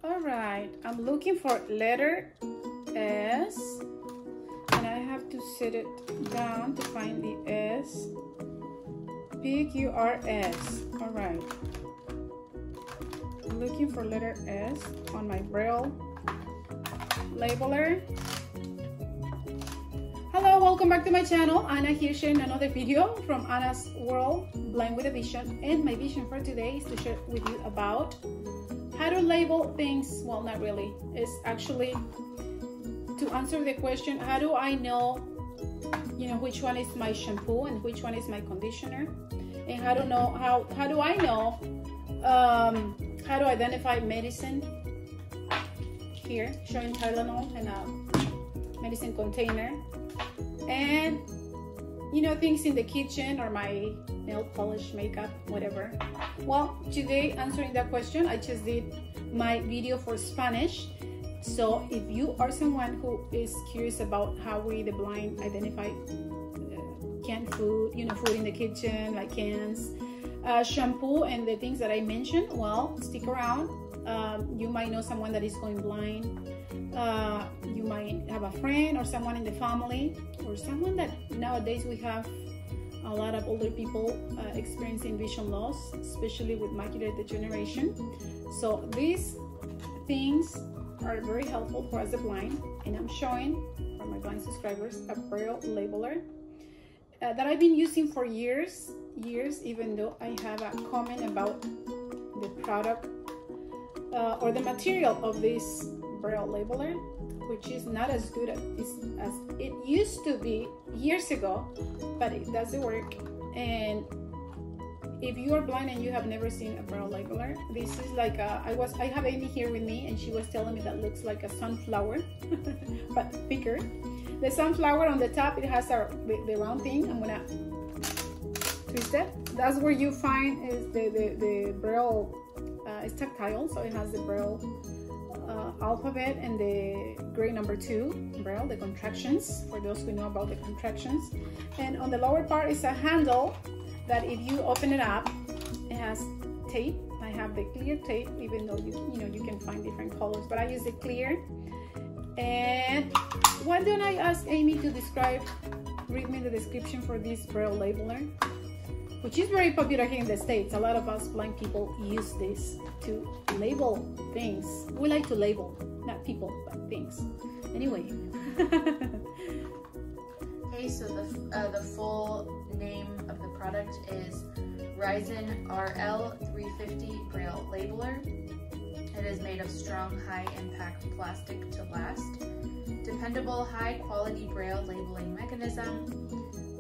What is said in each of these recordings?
All right, I'm looking for letter S, and I have to set it down to find the S. P-Q-R-S. All right. I'm looking for letter S on my Brialle Labeler. Hello, welcome back to my channel. Anna here sharing another video from Anna's World, Blind with a Vision. And my vision for today is to share with you about how to label things. Well, not really. It's actually to answer the question, how do I know, which one is my shampoo and which one is my conditioner? And how do I know how to identify medicine? Here, showing Tylenol and a medicine container. And things in the kitchen or my nail polish, makeup, whatever. Well, today answering that question, I just did my video for Spanish. So if you are someone who is curious about how we, the blind, identify canned food, food in the kitchen, like cans, shampoo, and the things that I mentioned, well, stick around. You might know someone that is going blind. You might have a friend or someone in the family, or someone that nowadays we have a lot of older people experiencing vision loss, especially with macular degeneration. So these things are very helpful for us the blind, and I'm showing for my blind subscribers a Brialle Labeler that I've been using for years, even though I have a comment about the product or the material of this Brialle Labeler, which is not as good as it used to be years ago, but it doesn't work. And if you are blind and you have never seen a Brialle Labeler, this is like I have Amy here with me, and she was telling me that looks like a sunflower, but thicker. The sunflower on the top, it has the round thing. I'm gonna twist it. That's where you find is the Brialle. It's tactile, so it has the Brialle alphabet and the grade number 2 Brialle, the contractions, for those who know about the contractions. And on the lower part is a handle that if you open it up, it has tape. I have the clear tape, even though you can find different colors, but I use the clear. And why don't I ask Amy to read me the description for this Brialle Labeler, which is very popular here in the States. A lot of us blind people use this to label things. We like to label, not people, but things. Anyway. Okay, so the full name of the product is Reizen RL 350 Brialle Labeler. It is made of strong, high-impact plastic to last. Dependable, high-quality Brialle labeling mechanism.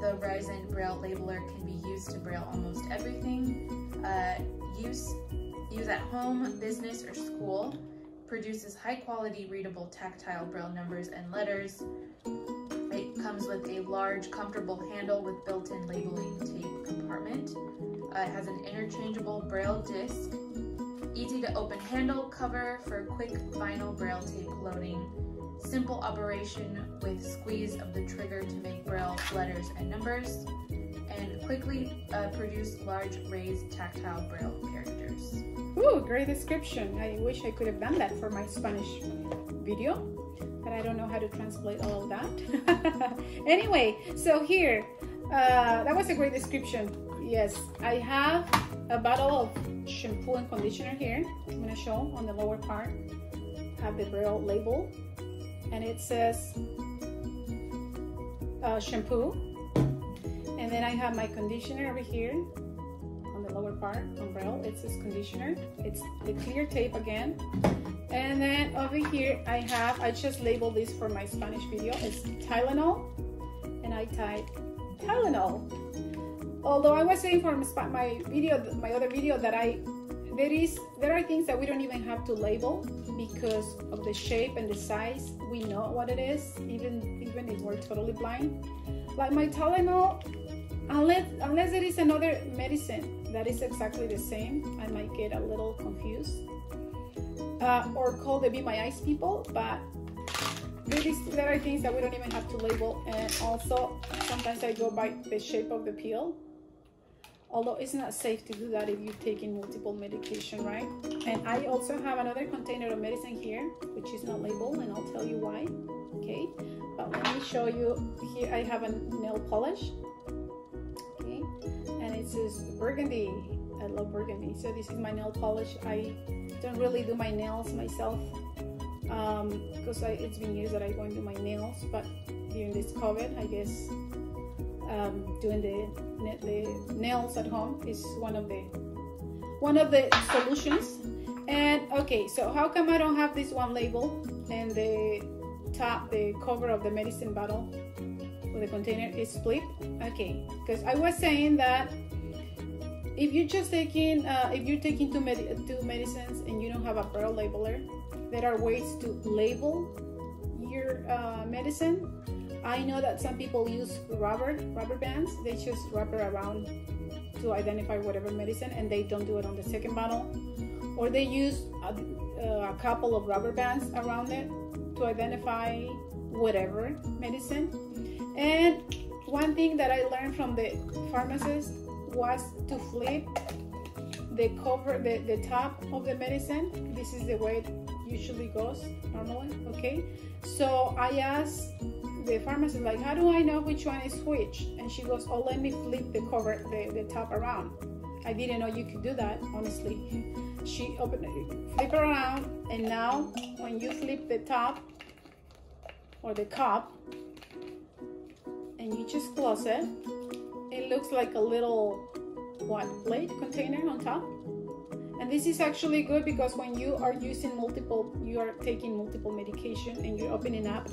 The Reizen Brialle Labeler can be used to Brialle almost everything. Use at home, business, or school. Produces high-quality, readable, tactile Brialle numbers and letters. It comes with a large, comfortable handle with built-in labeling tape compartment. It has an interchangeable Brialle disc. Easy to open handle cover for quick vinyl Brialle tape loading. Simple operation with squeeze of the trigger to make Brialle letters and numbers. And quickly produce large raised tactile Brialle characters. Ooh, great description. I wish I could have done that for my Spanish video, but I don't know how to translate all of that. Anyway, so here, that was a great description. Yes, I have a bottle of shampoo and conditioner here. I'm going to show on the lower part. I have the Brialle label, and it says shampoo. And then I have my conditioner over here on the lower part on Brialle. It says conditioner. It's the clear tape again. And then over here I just labeled this for my Spanish video. It's Tylenol, and I type Tylenol. Although I was saying for my other video that there are things that we don't even have to label because of the shape and the size. We know what it is, even if we're totally blind. Like my Tylenol, unless there is another medicine that is exactly the same, I might get a little confused or call the Be My Eyes people. But there are things that we don't even have to label. And also sometimes I go by the shape of the peel. although it's not safe to do that if you're taking multiple medication, right? And I also have another container of medicine here, which is not labeled, and I'll tell you why. Okay, but let me show you. Here I have a nail polish. Okay, and it says burgundy. I love burgundy. So this is my nail polish. I don't really do my nails myself because it's been years that I go and do my nails, but during this COVID, I guess doing the nails at home is one of the solutions. And okay, so how come I don't have this one label and the cover of the medicine bottle or the container is split? Okay, because I was saying that if you're just taking two medicines and you don't have a Brialle Labeler, there are ways to label your medicine. I know that some people use rubber bands. They just wrap it around to identify whatever medicine, and they don't do it on the second bottle. Or they use a couple of rubber bands around it to identify whatever medicine. And one thing that I learned from the pharmacist was to flip the cover, the top of the medicine. This is the way it usually goes normally. Okay, so I asked the pharmacist, like, how do I know which one is which? And she goes, oh, let me flip the cover, the top around. I didn't know you could do that, honestly. She opened it, flip it around, and now when you flip the top or the cup and you just close it, it looks like a little plate container on top. And this is actually good because when you are taking multiple medication and you're opening up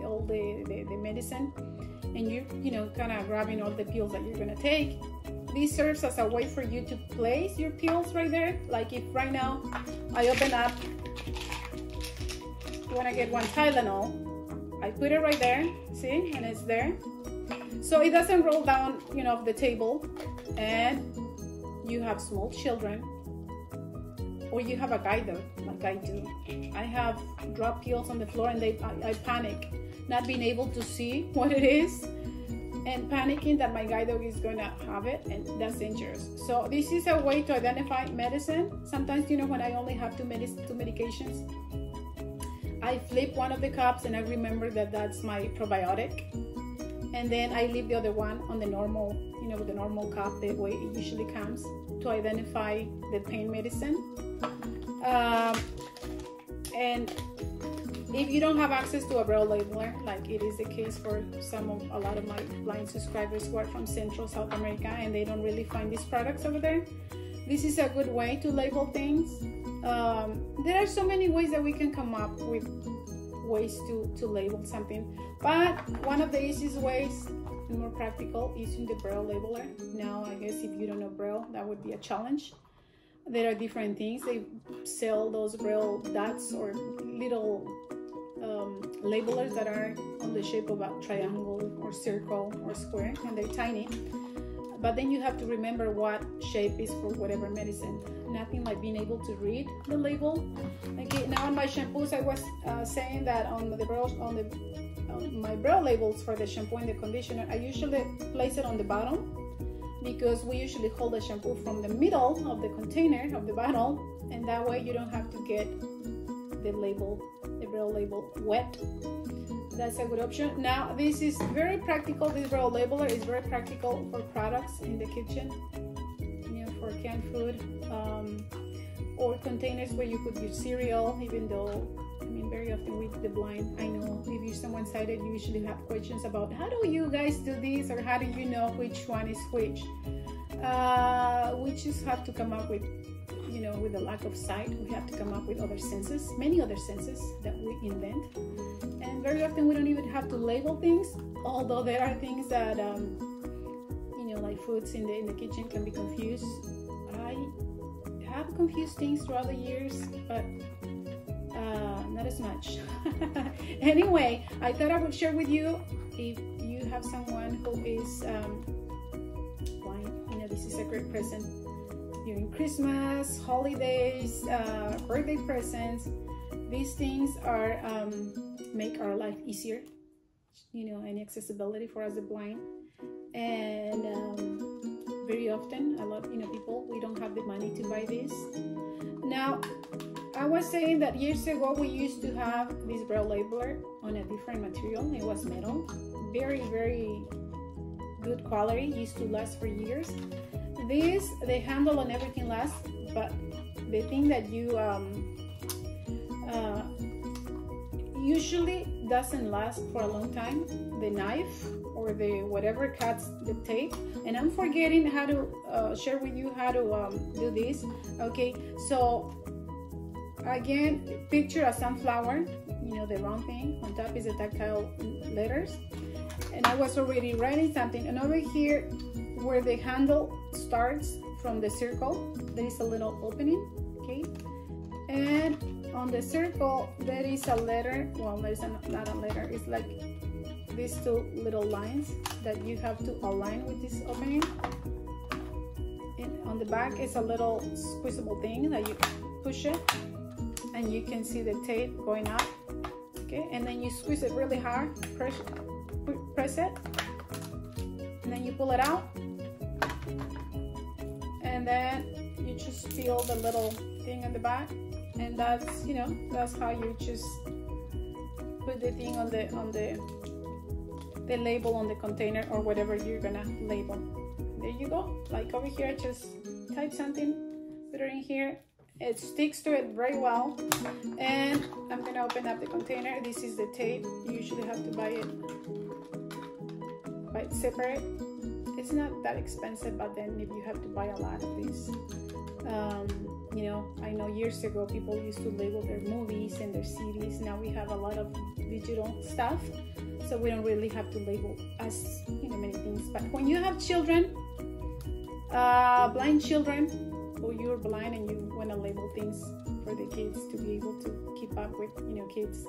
all the medicine and you're kind of grabbing all the pills that you're going to take, this serves as a way for you to place your pills right there. Like if right now I open up, you want to get one Tylenol, I put it right there, see, and it's there. So it doesn't roll down, off the table, and you have small children, or you have a guide like I do. I have dropped pills on the floor and I panic, not being able to see what it is, and panicking that my guide dog is gonna have it, and that's dangerous. So this is a way to identify medicine. Sometimes, when I only have two medications, I flip one of the cups and I remember that that's my probiotic, and then I leave the other one on the normal, with the normal cup, the way it usually comes, to identify the pain medicine. And if you don't have access to a Brialle Labeler, like it is the case for a lot of my blind subscribers who are from Central South America and they don't really find these products over there, this is a good way to label things. There are so many ways that we can come up with ways to label something, but one of the easiest ways and more practical is using the Brialle Labeler. Now, I guess if you don't know Brialle, that would be a challenge. There are different things. They sell those Brialle dots or little labelers that are on the shape of a triangle or circle or square, and they're tiny. But then you have to remember what shape is for whatever medicine. Nothing like being able to read the label. Okay, now on my shampoos, I was saying that on my Brialle labels for the shampoo and the conditioner, I usually place it on the bottom, because we usually hold the shampoo from the middle of the container of the bottle, and that way you don't have to get the Brialle label wet. That's a good option. Now this is very practical. This Brialle Labeler is very practical for products in the kitchen, for canned food, or containers where you could use cereal. Even though, very often with the blind, I know if you're someone sighted, you usually have questions about how do you guys do this, or how do you know which one is which. We just have to come up with, with the lack of sight, we have to come up with other senses, many other senses that we invent. And very often we don't even have to label things, although there are things that, like foods in the kitchen can be confused. I have confused things throughout the years, but not as much. Anyway, I thought I would share with you, if you have someone who is blind, this is a great present during Christmas, holidays, birthday presents. These things are make our life easier, and accessibility for us the blind, and very often. A lot, people, we don't have the money to buy this. Now, I was saying that years ago we used to have this Brialle Labeler on a different material. It was metal, very, very good quality, used to last for years. This, the handle and everything lasts, but the thing that you usually doesn't last for a long time, the knife or the whatever cuts the tape. And I'm forgetting how to share with you how to do this. Okay, so again, picture a sunflower, the round thing. On top is the tactile letters. And I was already writing something. And over here, where the handle starts from the circle, there is a little opening, okay? And on the circle, there is a letter. Well, there's not a letter. It's like these two little lines that you have to align with this opening. And on the back is a little squeezable thing that you push it, and you can see the tape going up. Okay, and then you squeeze it really hard, press it, and then you pull it out, and then you just feel the little thing on the back, and that's that's how you just put the thing on the label on the container or whatever you're gonna label. There you go. Like over here, just type something, put it in here. It sticks to it very well. And I'm gonna open up the container. This is the tape. You usually have to buy it separate. It's not that expensive, but then if you have to buy a lot of these, I know years ago people used to label their movies and their CDs. Now we have a lot of digital stuff, so we don't really have to label as many things. But when you have children, blind children, or you're blind and you want to label things for the kids to be able to keep up with kids,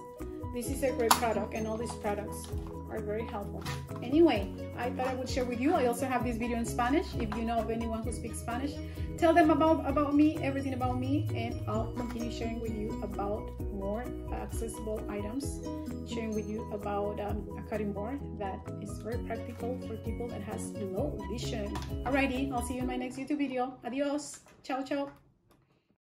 this is a great product, and all these products are very helpful. Anyway, I thought I would share with you. I also have this video in Spanish. If you know of anyone who speaks Spanish, tell them about me, everything about me, and I'll continue sharing with you about more accessible items, sharing with you about a cutting board that is very practical for people that has low vision. Alrighty, I'll see you in my next YouTube video. Adios. Ciao, ciao.